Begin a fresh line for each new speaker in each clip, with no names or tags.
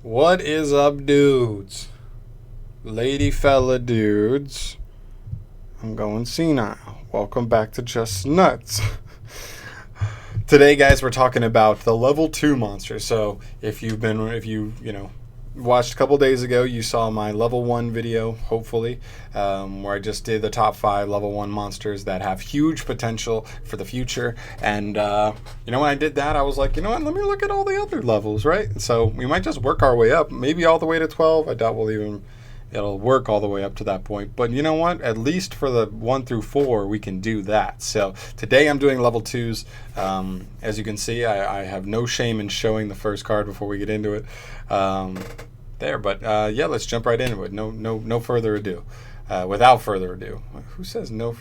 What is up, dudes? Lady fella dudes. I'm going senile. Welcome back to Just Nuts. Today, guys, we're talking about the level 2 monster. So, if you watched a couple days ago, you saw my level 1 video, hopefully, where I just did the top 5 level 1 monsters that have huge potential for the future. And, when I did that, I was like, you know what, let me look at all the other levels, right? And so we might just work our way up, maybe all the way to 12. I doubt it'll work all the way up to that point. But you know what? At least for the 1 through 4, we can do that. So today I'm doing level 2s. As you can see, I have no shame in showing the first card before we get into it. But let's jump right into it. No further ado. Without further ado. Who says no?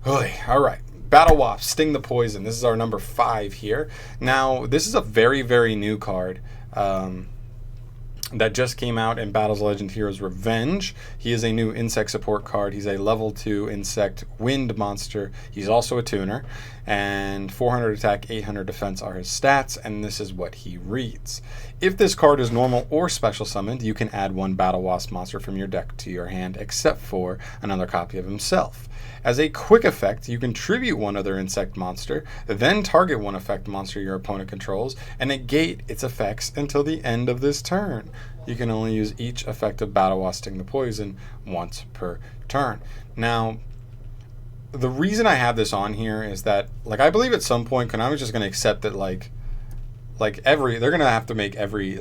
All right. Battle Wasp, Sting the Poison. This is our number 5 here. Now, this is a very, very new card. That just came out in Battles of Legend Heroes Revenge. He is a new insect support card. He's a level 2 insect wind monster. He's also a tuner. And 400 attack, 800 defense are his stats, and this is what he reads. If this card is normal or special summoned, you can add 1 Battle Wasp monster from your deck to your hand, except for another copy of himself. As a quick effect, you can tribute 1 other insect monster, then target 1 effect monster your opponent controls, and negate its effects until the end of this turn. You can only use each effect of Battle Wasp Sting the Poison once per turn. Now, the reason I have this on here is that, I believe at some point Konami's just going to accept that, they're going to have to make every,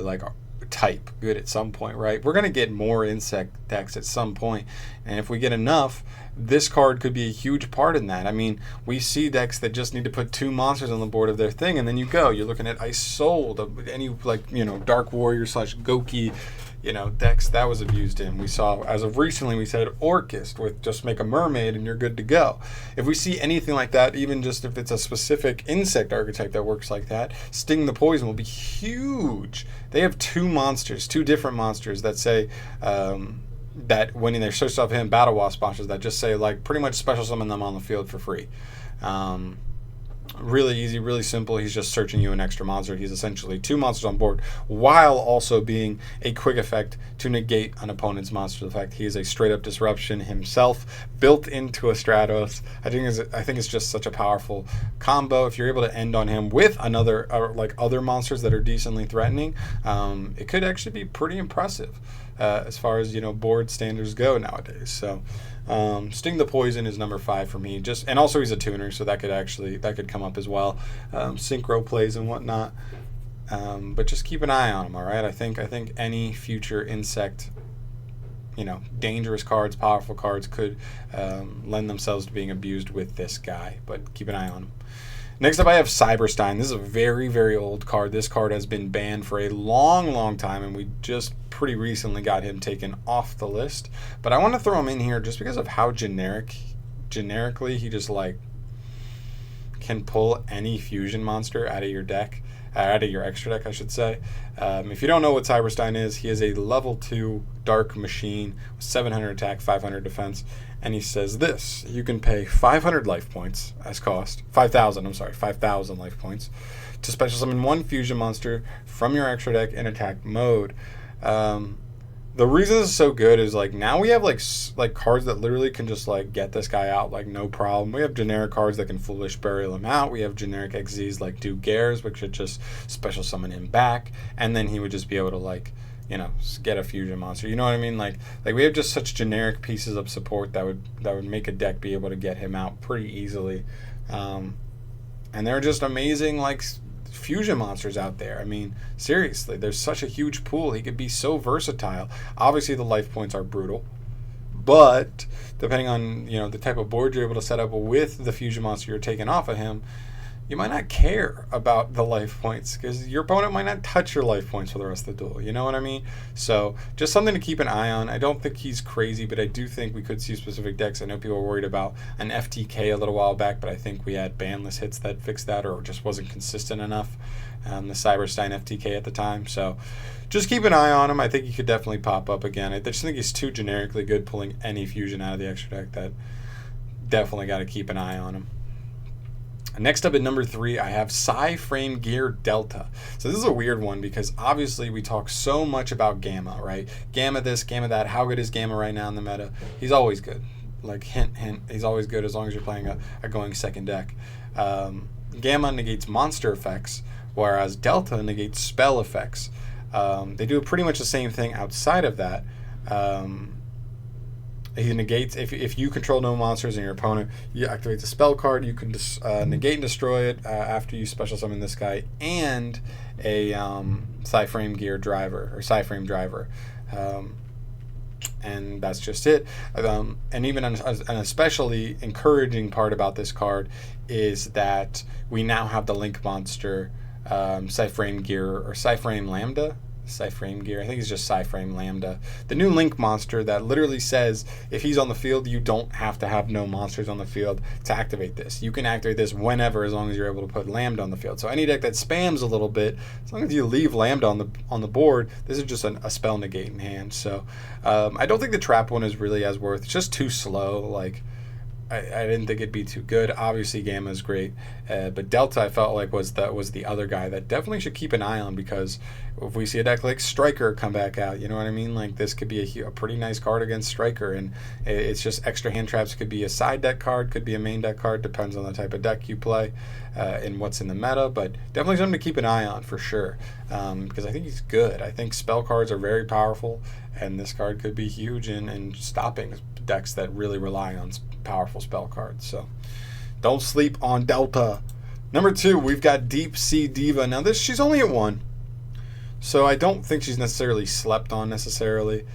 type good at some point, right? We're going to get more insect decks at some point, and if we get enough, this card could be a huge part in that. I mean, we see decks that just need to put 2 monsters on the board of their thing, and then you're looking at Ice Soul, any Dark Warrior / Goki, decks that was abused in. We saw, as of recently, we said Orcust with just make a mermaid and you're good to go. If we see anything like that, even just if it's a specific insect archetype that works like that, Sting the Poison will be huge. They have 2 different monsters that say, that when they're switched off him, Battle Wasp monsters that just say, pretty much special summon them on the field for free. Really easy, really simple. He's just searching you an extra monster. He's essentially 2 monsters on board, while also being a quick effect to negate an opponent's monster effect. He is a straight up disruption himself, built into a Stratos. I think it's just such a powerful combo. If you're able to end on him with another, other monsters that are decently threatening, it could actually be pretty impressive as far as board standards go nowadays. So. Sting the Poison is number 5 for me. And also he's a tuner, so that could come up as well. Synchro plays and whatnot. But just keep an eye on him, all right? I think any future insect, dangerous cards, powerful cards could lend themselves to being abused with this guy. But keep an eye on him. Next up, I have Cyberstein. This is a very, very old card. This card has been banned for a long, long time, and we just pretty recently got him taken off the list. But I want to throw him in here just because of how generically he just, can pull any fusion monster out of your deck. Out of your extra deck, I should say. If you don't know what Cyberstein is, he is a level 2 dark machine with 700 attack, 500 defense, and he says this: you can pay 500 life points as cost, 5,000 life points, to special summon 1 fusion monster from your extra deck in attack mode. The reason this is so good is now we have cards that literally can just get this guy out no problem. We have generic cards that can foolish burial him out. We have generic XZs like Dugares, which should just special summon him back, and then he would just be able to get a fusion monster. You know what I mean? We have just such generic pieces of support that would make a deck be able to get him out pretty easily. And they're just amazing fusion monsters out there. I mean, seriously, there's such a huge pool. He could be so versatile. Obviously, the life points are brutal, but depending on the type of board you're able to set up with the fusion monster you're taking off of him, you might not care about the life points because your opponent might not touch your life points for the rest of the duel. You know what I mean? So just something to keep an eye on. I don't think he's crazy, but I do think we could see specific decks. I know people were worried about an FTK a little while back, but I think we had banless hits that fixed that, or just wasn't consistent enough. The Cyberstein FTK at the time. So just keep an eye on him. I think he could definitely pop up again. I just think he's too generically good pulling any fusion out of the extra deck that definitely got to keep an eye on him. Next up at number 3, I have Psy-Frame Gear Delta. So this is a weird one because obviously we talk so much about Gamma, right? Gamma this, Gamma that. How good is Gamma right now in the meta? He's always good. Like, hint, hint, he's always good as long as you're playing a going second deck. Gamma negates monster effects, whereas Delta negates spell effects. They do pretty much the same thing outside of that. He negates, if you control no monsters in your opponent, you activate the spell card, you can negate and destroy it after you special summon this guy, and a Psy-Frame Gear driver, or Psy-Frame driver. And that's just it. And even an especially encouraging part about this card is that we now have the Link monster, Psy-Frame Gear, or Psy-Frame Lambda. Psy-Frame Gear, I think it's just Psy-Frame Lambda. The new Link monster that literally says if he's on the field, you don't have to have no monsters on the field to activate this. You can activate this whenever, as long as you're able to put Lambda on the field. So any deck that spams a little bit, as long as you leave Lambda on the board, this is just a spell negate in hand. So I don't think the trap one is really as worth. It's just too slow. Like, I didn't think it'd be too good. Obviously, Gamma is great, but Delta I felt like was the other guy that definitely should keep an eye on, because if we see a deck like Striker come back out, you know what I mean? Like, this could be a pretty nice card against Striker, and it's just extra hand traps. Could be a side deck card, could be a main deck card, depends on the type of deck you play and what's in the meta, but definitely something to keep an eye on for sure, because I think he's good. I think spell cards are very powerful, and this card could be huge in stopping decks that really rely on powerful spell cards. So don't sleep on Delta. Number 2, we've got Deep Sea Diva. Now she's only at 1, so I don't think she's necessarily slept on necessarily,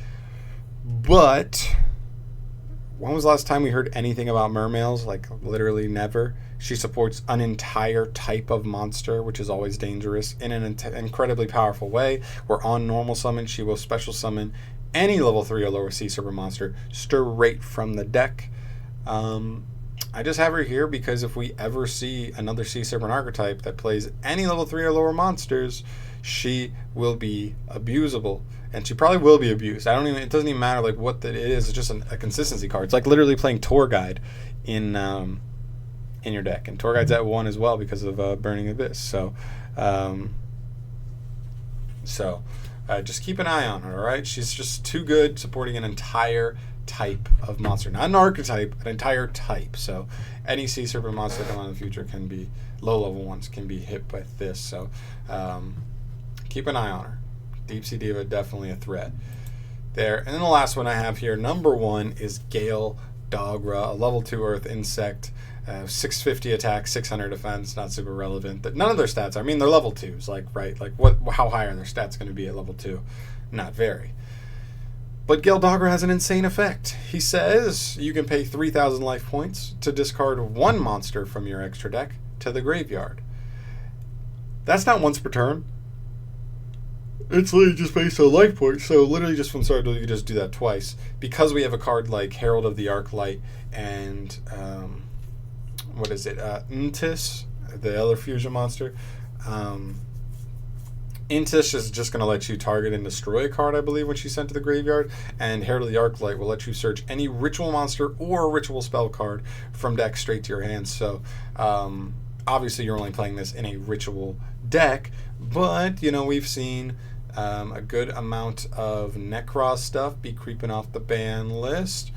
but when was the last time we heard anything about mermails? Like, literally never. She supports an entire type of monster, which is always dangerous, in an incredibly powerful way. Where on normal summon, she will special summon any level 3 or lower Sea Serpent monster straight from the deck. I just have her here because if we ever see another Sea Serpent archetype that plays any level 3 or lower monsters, she will be abusable, and she probably will be abused. It doesn't even matter like what it is. It's just a consistency card. It's like literally playing Tour Guide in your deck, and Tour Guide's at 1 as well because of Burning Abyss. So just keep an eye on her. All right, she's just too good, supporting an entire type of monster, not an archetype, an entire type. So any Sea Serpent monster coming in the future can be low level ones, can be hit by this. So keep an eye on her. Deep Sea Diva, definitely a threat there. And then the last one I have here, number 1, is Gale Dogra, a level 2 Earth insect, 650 attack, 600 defense. Not super relevant. None of their stats. I mean, they're level 2s. Like, right? Like, how high are their stats going to be at level 2? Not very. But Gale Dogra has an insane effect. He says you can pay 3,000 life points to discard 1 monster from your extra deck to the graveyard. That's not once per turn. It's literally just based on life points. So literally just from start to you just do that twice. Because we have a card like Herald of the Arclight and what is it? Intis, the other fusion monster. Intis is just going to let you target and destroy a card, I believe, when she's sent to the graveyard. And Herald of the Arclight will let you search any ritual monster or ritual spell card from deck straight to your hands. So obviously you're only playing this in a ritual deck, but we've seen a good amount of Necros stuff be creeping off the ban list.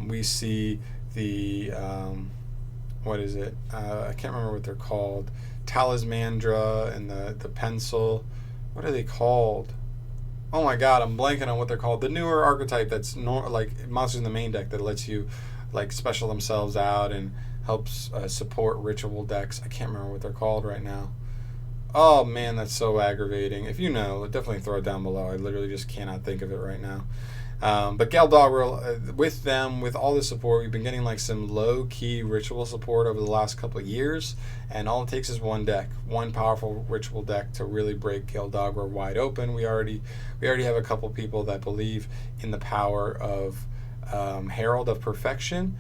We see the what is it? I can't remember what they're called. Talismandra and the pencil. What are they called? Oh my god, I'm blanking on what they're called. The newer archetype that's like monsters in the main deck that lets you like special themselves out and helps support ritual decks. I can't remember what they're called right now. Oh man, that's so aggravating. If you know, definitely throw it down below. I literally just cannot think of it right now. But Gale Dogra, with all the support, we've been getting like some low-key ritual support over the last couple of years, and all it takes is one deck, one powerful ritual deck to really break Gale Dogra wide open. We already have a couple people that believe in the power of Herald of Perfection.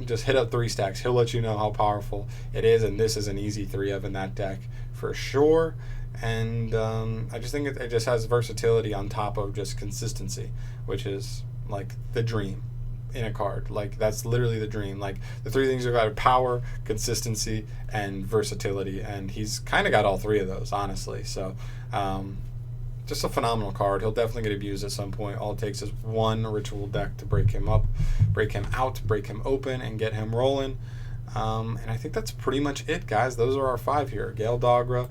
Just hit up 3 stacks. He'll let you know how powerful it is, and this is an easy 3 of in that deck for sure. And I just think it just has versatility on top of just consistency, which is like the dream. in a card. Like, that's literally the dream. Like, the three things you got are power, consistency, and versatility, and he's kind of got all three of those, honestly. So just a phenomenal card. He'll definitely get abused at some point. All it takes is one ritual deck to break him up, break him out, break him open, and get him rolling. And I think that's pretty much it, guys. Those are our 5 here. Gale Dogra,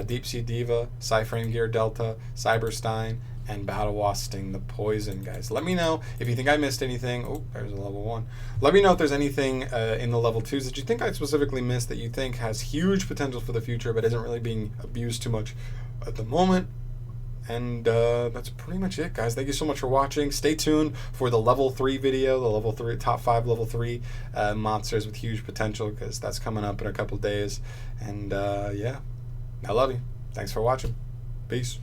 Deep Sea Diva, Cyframe Gear Delta, Cyberstein, and Battle Wasp Sting the Poison, guys. Let me know if you think I missed anything. Oh, there's a level 1. Let me know if there's anything in the level 2s that you think I specifically missed that you think has huge potential for the future but isn't really being abused too much at the moment. And that's pretty much it, guys. Thank you so much for watching. Stay tuned for the level 3 video, the level 3 top 5 level 3 monsters with huge potential, because that's coming up in a couple days. And yeah, I love you. Thanks for watching. Peace.